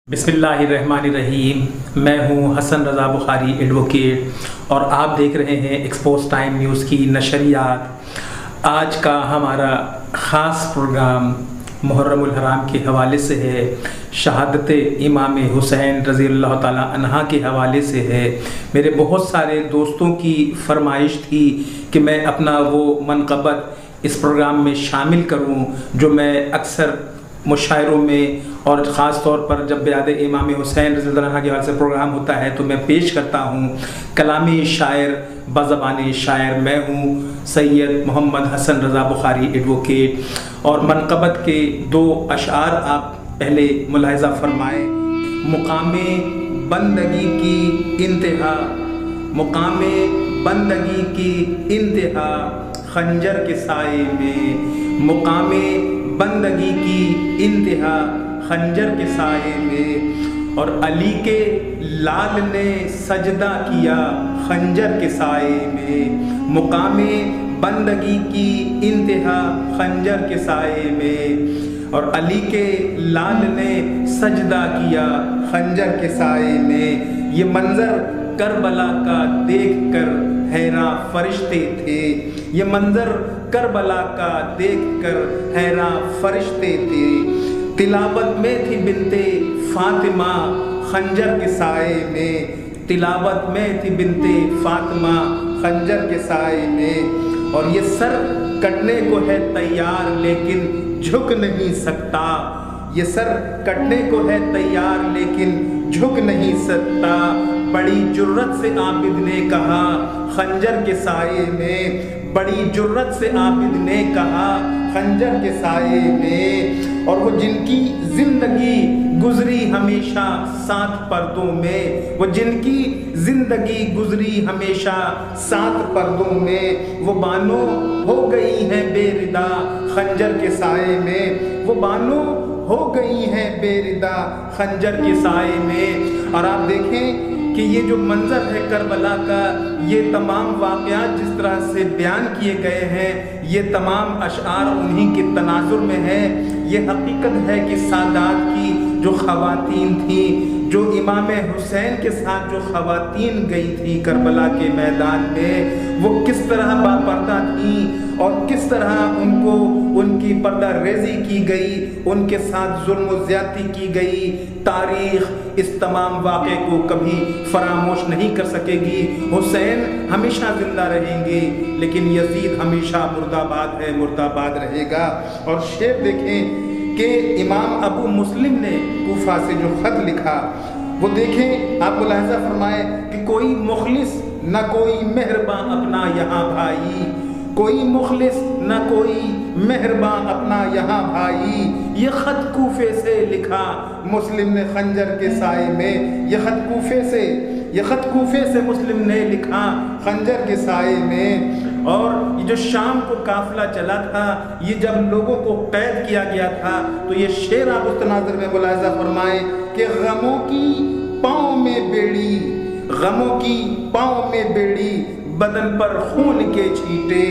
بسم اللہ الرحمن الرحیم۔ میں ہوں حسن رضا بخاری ایڈوکیٹ اور آپ دیکھ رہے ہیں ایکسپوز ٹائم نیوز کی نشریات۔ آج کا ہمارا خاص پروگرام محرم الحرام کے حوالے سے ہے، شہادت امام حسین رضی اللہ تعالیٰ عنہ کے حوالے سے ہے۔ میرے بہت سارے دوستوں کی فرمائش تھی کہ میں اپنا وہ منقبت اس پروگرام میں شامل کروں جو میں اکثر مشاعروں میں اور خاص طور پر جب بیعت امام حسین رضی اللہ عنہ کے حوالے سے پروگرام ہوتا ہے تو میں پیش کرتا ہوں۔ کلامی شاعر بزبان شاعر میں ہوں سید محمد حسن رضا بخاری ایڈوکیٹ، اور منقبت کے دو اشعار آپ پہلے ملاحظہ فرمائیں۔ مقام بندگی کی انتہا، مقام بندگی کی انتہا خنجر کے سائے میں، مقام بندگی کی انتہا خنجر کے سائے میں، اور علی کے لال نے سجدہ کیا خنجر کے سائے میں، مقام بندگی کی انتہا خنجر کے سائے میں، اور علی کے لال نے سجدہ کیا خنجر کے سائے میں۔ یہ منظر کربلا کا دیکھ کر حیراں فرشتے تھے، یہ منظر کربلا کا دیکھ کر حیراں فرشتے تھے۔ تلاوت میں تھی بنت فاطمہ خنجر کے سائے میں، تلاوت میں تھی بنت فاطمہ خنجر کے سائے میں، اور یہ سر کٹنے کو ہے تیار لیکن جھک نہیں سکتا، یہ سر کٹنے کو ہے تیار لیکن جھک نہیں سکتا۔ بڑی جرت سے عابد نے کہا خنجر کے سائے میں، بڑی جرت سے عابد نے کہا خنجر کے سائے میں، اور وہ جن کی زندگی گزری ہمیشہ سات پردوں میں، وہ جن کی زندگی گزری ہمیشہ سات پردوں میں، وہ بانو ہو گئی ہیں بے ردا خنجر کے سائے میں، وہ بانو ہو گئی ہیں بے ردا خنجر کے سائے میں۔ اور آپ دیکھیں کہ یہ جو منظر ہے کربلا کا، یہ تمام واقعات جس طرح سے بیان کیے گئے ہیں، یہ تمام اشعار انہی کے تناظر میں ہیں۔ یہ حقیقت ہے کہ سادات کی جو خواتین تھیں، جو امام حسین کے ساتھ جو خواتین گئی تھیں کربلا کے میدان میں، وہ کس طرح باپردہ تھیں اور کس طرح ان کو ان کی پردہ ریزی کی گئی، ان کے ساتھ ظلم و زیادتی کی گئی۔ تاریخ اس تمام واقعے کو کبھی فراموش نہیں کر سکے گی۔ حسین ہمیشہ زندہ رہیں گے لیکن یزید ہمیشہ مرد آباد ہے، مرد آباد رہے گا۔ اور شعر دیکھیں کہ امام ابو مسلم نے کوفہ سے جو خط لکھا، وہ دیکھیں، آپ ملاحظہ فرمائیں کہ کوئی مخلص نہ کوئی مہرباں اپنا یہاں بھائی، کوئی مخلص نہ کوئی مہرباں اپنا یہاں بھائی۔ یہ خط کوفے سے لکھا مسلم نے خنجر کے سائے میں، یہ خط کوفے سے مسلم نے لکھا خنجر کے سائے میں۔ اور یہ جو شام کو قافلہ چلا تھا، یہ جب لوگوں کو قید کیا گیا تھا، تو یہ شعر آپ اس تناظر میں ملاحظہ فرمائیں کہ غموں کی پاؤں میں بیڑی، غموں کی پاؤں میں بیڑی بدن پر خون کے چھینٹے،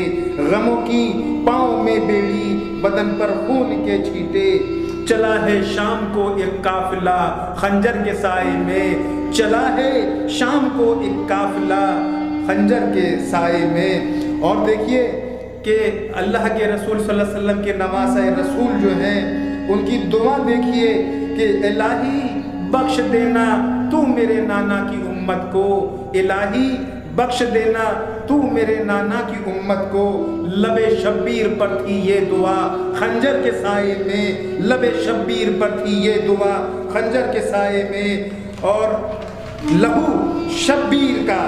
غموں کی پاؤں میں بیڑی بدن پر خون کے چھینٹے۔ چلا ہے شام کو ایک قافلہ خنجر کے سائے میں، چلا ہے شام کو ایک قافلہ خنجر کے سائے میں۔ اور دیکھیے کہ اللہ کے رسول صلی اللہ علیہ وسلم کے نواسۂ رسول جو ہیں، ان کی دعا دیکھیے کہ الہی بخش دینا تو میرے نانا کی امت کو، الہی بخش دینا تو میرے نانا کی امت کو۔ لب شبیر پر تھی یہ دعا خنجر کے سائے میں، لب شبیر پر تھی یہ دعا خنجر کے سائے میں۔ اور لہو شبیر کا،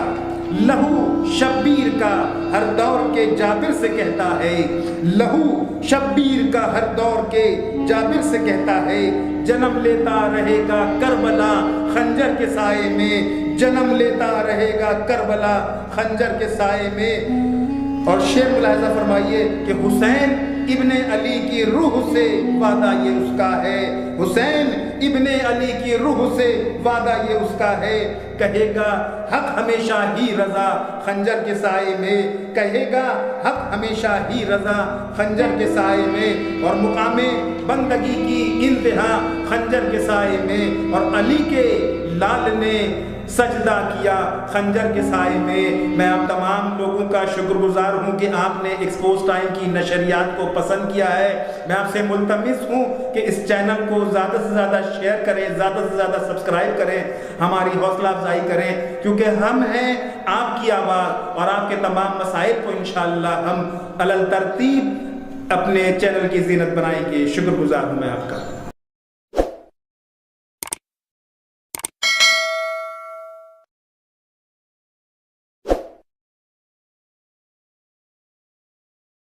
لہو شبیر کا ہر دور کے جابر سے کہتا ہے، لہو شبیر کا ہر دور کے جابر سے کہتا ہے، جنم لیتا رہے گا کربلا خنجر کے سائے میں، جنم لیتا رہے گا کربلا خنجر کے سائے میں۔ اور شعر ملاحظہ فرمائیے کہ حسین ابن علی کی روح سے وعدہ یہ اس کا ہے، حسین ابن علی کی روح سے وعدہ یہ اس کا ہے، کہے گا حق ہمیشہ ہی رضا خنجر کے سائے میں، کہے گا حق ہمیشہ ہی رضا خنجر کے سائے میں، اور مقام بندگی کی انتہا خنجر کے سائے میں، اور علی کے لال نے سجدہ کیا خنجر کے سائے میں۔ میں آپ تمام لوگوں کا شکر گزار ہوں کہ آپ نے ایکسپوز ٹائم کی نشریات کو پسند کیا ہے۔ میں آپ سے ملتمس ہوں کہ اس چینل کو زیادہ سے زیادہ شیئر کریں، زیادہ سے زیادہ سبسکرائب کریں، ہماری حوصلہ افزائی کریں، کیونکہ ہم ہیں آپ کی آواز، اور آپ کے تمام مسائل کو انشاءاللہ ہم علی ترتیب اپنے چینل کی زینت بنائیں گے۔ شکر گزار ہوں میں آپ کا۔